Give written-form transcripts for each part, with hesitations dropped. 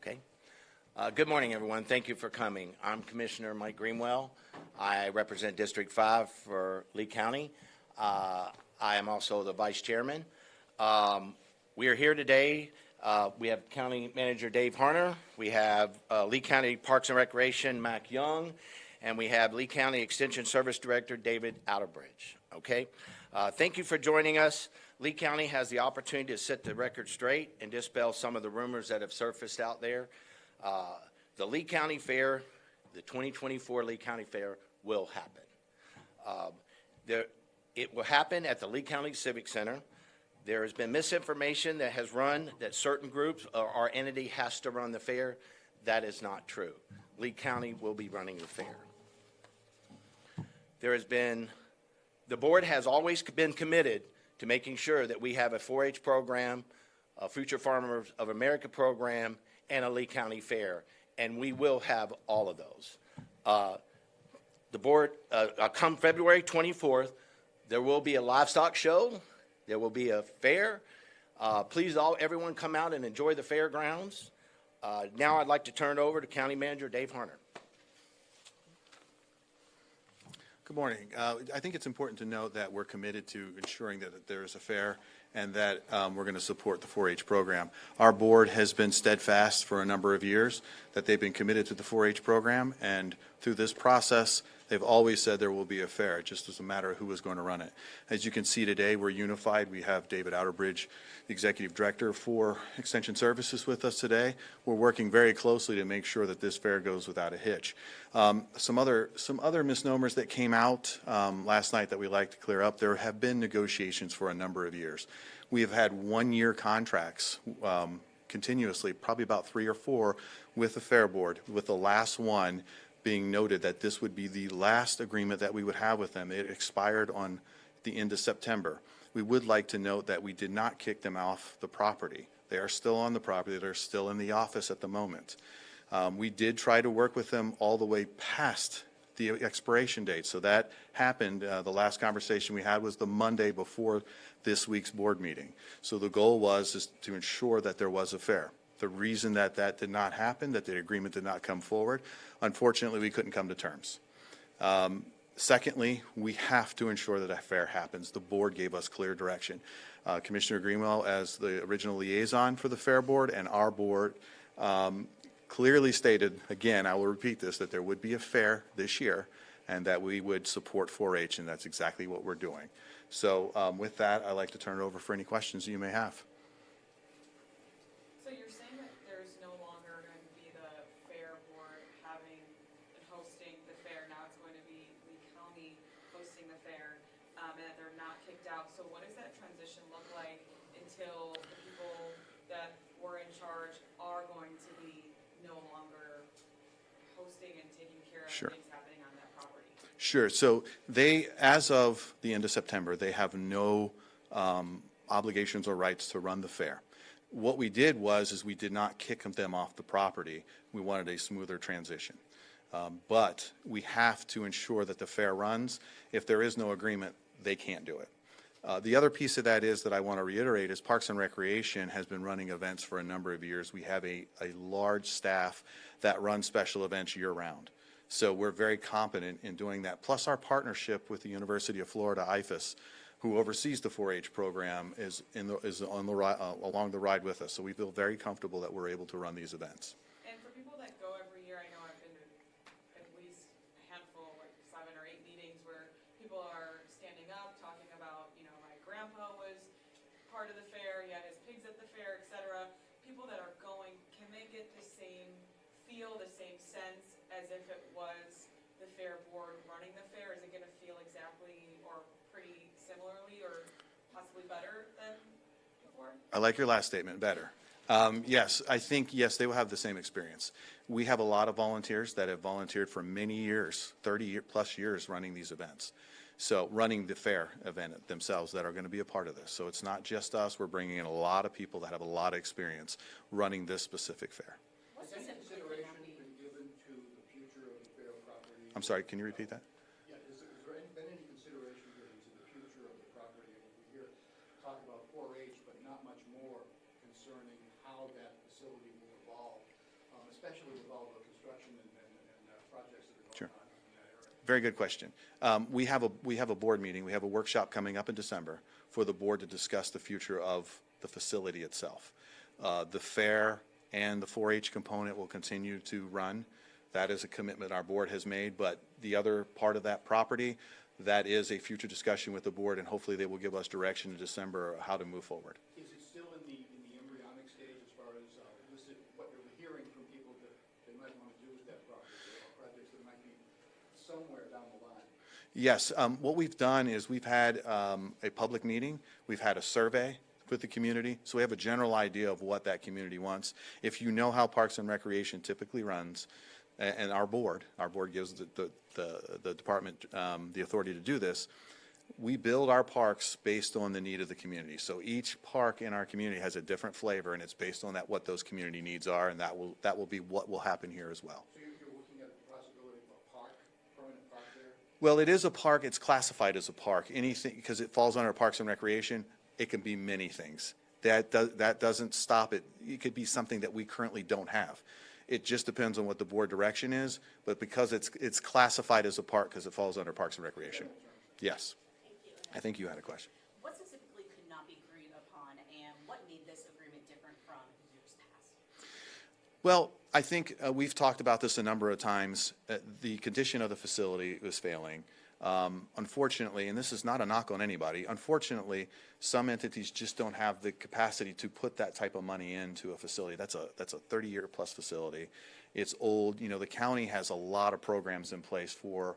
Okay. Good morning, everyone. Thank you for coming. I'm Commissioner Mike Greenwell. I represent District 5 for Lee County. I am also the Vice Chairman. We are here today. We have County Manager Dave Harner. We have Lee County Parks and Recreation Mac Young, and we have Lee County Extension Service Director David Outerbridge. Okay. Thank you for joining us. Lee County has the opportunity to set the record straight and dispel some of the rumors that have surfaced out there. The Lee County Fair, the 2024 Lee County Fair, will happen. It will happen at the Lee County Civic Center. There has been misinformation that has run that certain groups or our entity has to run the fair. That is not true. Lee County will be running the fair. The board has always been committed to making sure that we have a 4-H program, a Future Farmers of America program, and a Lee County Fair, and we will have all of those. The board, come February 24th, there will be a livestock show, there will be a fair. Please, everyone come out and enjoy the fairgrounds. Now I'd like to turn it over to County Manager Dave Harner. Good morning. I think it's important to note that we're committed to ensuring that there is a fair and that we're going to support the 4-H program. Our board has been steadfast for a number of years that they've been committed to the 4-H program, and through this process, they've always said there will be a fair, just as a matter of who is going to run it. As you can see today, we're unified. We have David Outerbridge, the Executive Director for Extension Services, with us today. We're working very closely to make sure that this fair goes without a hitch. Some other misnomers that came out last night that we like to clear up. There have been negotiations for a number of years. We have had one-year contracts continuously, probably about 3 or 4, with the Fair Board, with the last one being noted that this would be the last agreement that we would have with them. It expired on the end of September. We would like to note that we did not kick them off the property. They are still on the property. They're still in the office at the moment. We did try to work with them all the way past the expiration date. So that happened. The last conversation we had was the Monday before this week's board meeting. So the goal was to ensure that there was a fair. The reason that did not happen, that the agreement did not come forward, unfortunately, we couldn't come to terms. Secondly, we have to ensure that a fair happens. The board gave us clear direction. Commissioner Greenwell, as the original liaison for the Fair Board, and our board clearly stated, again, I will repeat this, that there would be a fair this year and that we would support 4-H, and that's exactly what we're doing. So with that, I'd like to turn it over for any questions you may have. So you're saying that there's no longer going to be the Fair Board having and hosting the fair. Now it's going to be Lee County hosting the fair, and that they're not kicked out. So what does that transition look like until the people that were in charge are going to be no longer hosting and taking care of things happening on that property? Sure. So they, as of the end of September, they have no obligations or rights to run the fair. What we did was we did not kick them off the property. We wanted a smoother transition. But we have to ensure that the fair runs. If there is no agreement, they can't do it. The other piece of that is that I want to reiterate is Parks and Recreation has been running events for a number of years. We have a large staff that runs special events year-round. So we're very competent in doing that. Plus our partnership with the University of Florida, IFAS, who oversees the 4-H program, is along the ride with us. So we feel very comfortable that we're able to run these events. And for people that go every year, I know I've been to at least a handful, like 7 or 8 meetings where people are standing up talking about, you know, my grandpa was part of the fair, he had his pigs at the fair, etc. People that are going, can they get the same feel, the same sense as if it was the Fair Board running the fair? Is it going to feel exactly or pretty similarly or possibly better than before? I like your last statement, better. Yes, I think, yes, they will have the same experience. We have a lot of volunteers that have volunteered for many years, 30+ years running these events. So running the fair event themselves that are going to be a part of this. So it's not just us. We're bringing in a lot of people that have a lot of experience running this specific fair. Has any consideration been given to the future of the fair property? I'm sorry, can you repeat that? Yeah, has there been any consideration given to the future of the property? We hear talk about 4-H, but not much more concerning how that facility will evolve projects that are Sure. going on in that area? Very good question. We have a board meeting, we have a workshop coming up in December for the board to discuss the future of the facility itself. The fair and the 4-H component will continue to run. That is a commitment our board has made, but the other part of that property, that is a future discussion with the board, and hopefully they will give us direction in December how to move forward. Is it still in the embryonic stage as far as what you're hearing from people that they might want to do with that property, or projects that might be somewhere down the line? Yes, what we've done is we've had a public meeting, we've had a survey with the community, so we have a general idea of what that community wants. If you know how Parks and Recreation typically runs, and our board gives the department the authority to do this, we build our parks based on the need of the community. So each park in our community has a different flavor, and it's based on what those community needs are, and that will be what will happen here as well. So you're looking at the possibility of a park, permanent park there? Well, it is a park. It's classified as a park. Anything, because it falls under Parks and Recreation, it can be many things. That doesn't stop it. It could be something that we currently don't have. It just depends on what the board direction is, but because it's classified as a park because it falls under Parks and Recreation. Yes. Thank you. I think you had a question. What specifically could not be agreed upon, and what made this agreement different from years past? Well, I think we've talked about this a number of times. The condition of the facility was failing. Unfortunately, and this is not a knock on anybody, unfortunately, some entities just don't have the capacity to put that type of money into a facility. That's a 30-year plus facility. It's old. You know, the county has a lot of programs in place for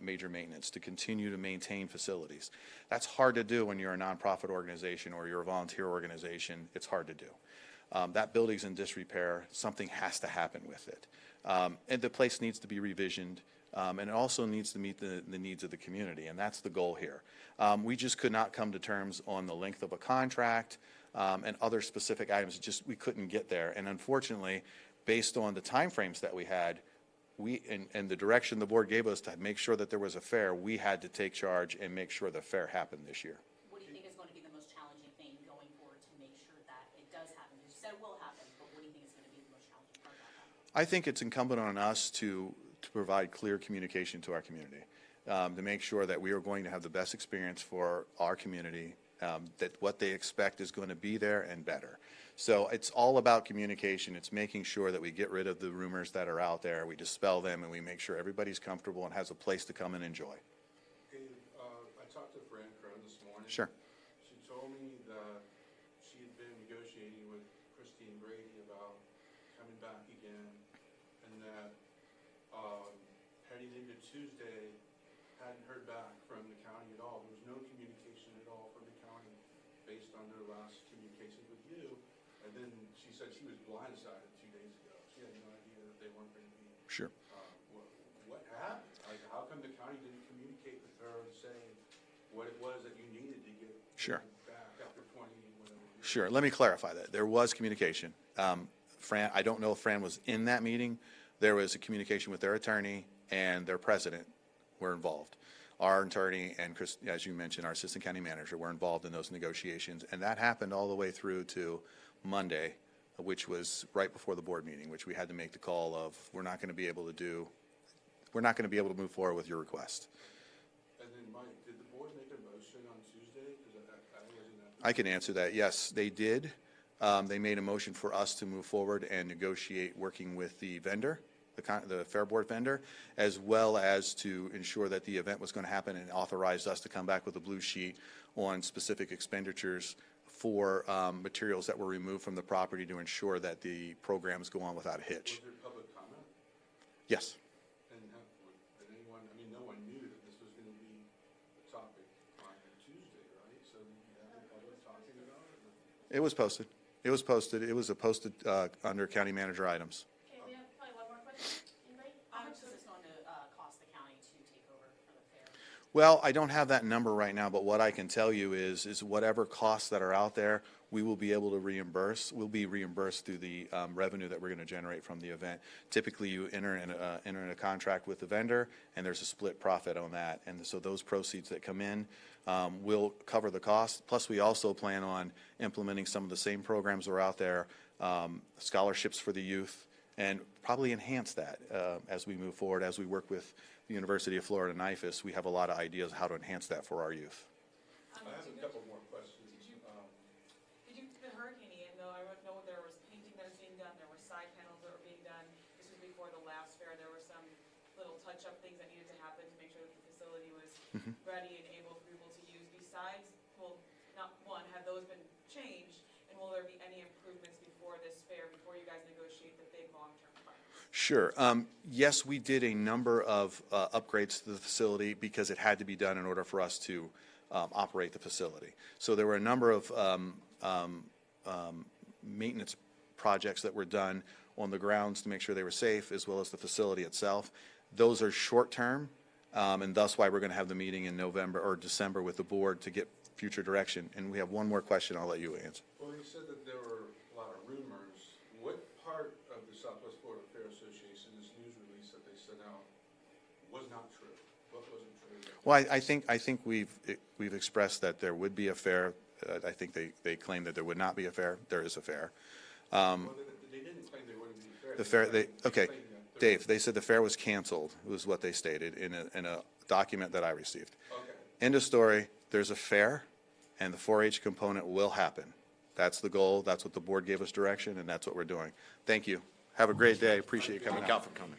major maintenance to continue to maintain facilities. That's hard to do when you're a nonprofit organization or you're a volunteer organization. It's hard to do. That building's in disrepair. Something has to happen with it. And the place needs to be revisioned. And it also needs to meet the needs of the community, and that's the goal here. We just could not come to terms on the length of a contract and other specific items. We couldn't get there. And unfortunately, based on the timeframes that we had, and the direction the board gave us to make sure that there was a fair, we had to take charge and make sure the fair happened this year. What do you think is going to be the most challenging thing going forward to make sure that it does happen? You said it will happen, but what do you think is going to be the most challenging part about that? I think it's incumbent on us to provide clear communication to our community, to make sure that we are going to have the best experience for our community, that what they expect is going to be there and better. So it's all about communication. It's making sure that we get rid of the rumors that are out there, we dispel them, and we make sure everybody's comfortable and has a place to come and enjoy. Hey, I talked to Fran Crone this morning. Sure. She told me that she had been negotiating with Christine Brady about coming back again, and that heading into Tuesday, hadn't heard back from the county at all. There was no communication at all from the county based on their last communication with you. And then she said she was blindsided 2 days ago. She had no idea that they weren't going to be. Sure. What happened? Like, how come the county didn't communicate with her and say what it was that you needed to get Sure. back after 20, whatever years? Sure. Let me clarify that. There was communication. Fran, I don't know if Fran was in that meeting. There was a communication with their attorney and their president were involved. Our attorney and Chris, as you mentioned, our assistant county manager were involved in those negotiations, and that happened all the way through to Monday, which was right before the board meeting, which we had to make the call of, we're not going to be able to move forward with your request. And then, Mike, did the board make a motion on Tuesday? Because I wasn't at. I can answer that. Yes, they did. They made a motion for us to move forward and negotiate working with the vendor, the Fair Board vendor, as well as to ensure that the event was going to happen, and authorized us to come back with a blue sheet on specific expenditures for materials that were removed from the property to ensure that the programs go on without a hitch. Was there public comment? Yes. And did anyone, I mean, no one knew that this was going to be a topic on Tuesday, right? So you had the public talking about it? It was posted. It was posted. It was posted under county manager items. Okay, we have probably one more question. Anybody? How much is this going to cost the county to take over for the fair? Well, I don't have that number right now, but what I can tell you is whatever costs that are out there, we will be able to reimburse. We'll be reimbursed through the revenue that we're going to generate from the event. Typically, you enter in a contract with the vendor, and there's a split profit on that. And so those proceeds that come in will cover the cost. Plus, we also plan on implementing some of the same programs that are out there, scholarships for the youth, and probably enhance that as we move forward. As we work with the University of Florida and IFAS, we have a lot of ideas how to enhance that for our youth. I have a couple more questions. The Hurricane Ian, though, I know there was painting that was being done, there were side panels that were being done. This was before the last fair. There were some little touch-up things that needed to happen to make sure that the facility was ready and able for people to use. Besides, well, not one, have those been changed? And will there be any improvements before this fair, before you guys negotiate the big long-term plans? Sure. Yes, we did a number of upgrades to the facility because it had to be done in order for us to operate the facility. So there were a number of maintenance projects that were done on the grounds to make sure they were safe, as well as the facility itself. Those are short-term, and thus why we're going to have the meeting in November or December with the board to get future direction. And we have one more question I'll let you answer. Well, you said that there were a lot of rumors. What part of the Southwest Florida Fair Association, this news release that they sent out, was not true? What wasn't true? Well, I think we've expressed that there would be a fair. I think they claim that there would not be a fair. There is a fair. Well, they didn't claim there wouldn't be a fair. The fair. Okay, claimed that there Dave. They said the fair was canceled. Was what they stated in a document that I received. Okay. End of story. There's a fair, and the 4-H component will happen. That's the goal. That's what the board gave us direction, and that's what we're doing. Thank you. Have a great day. Appreciate you coming Thank y'all out. for coming.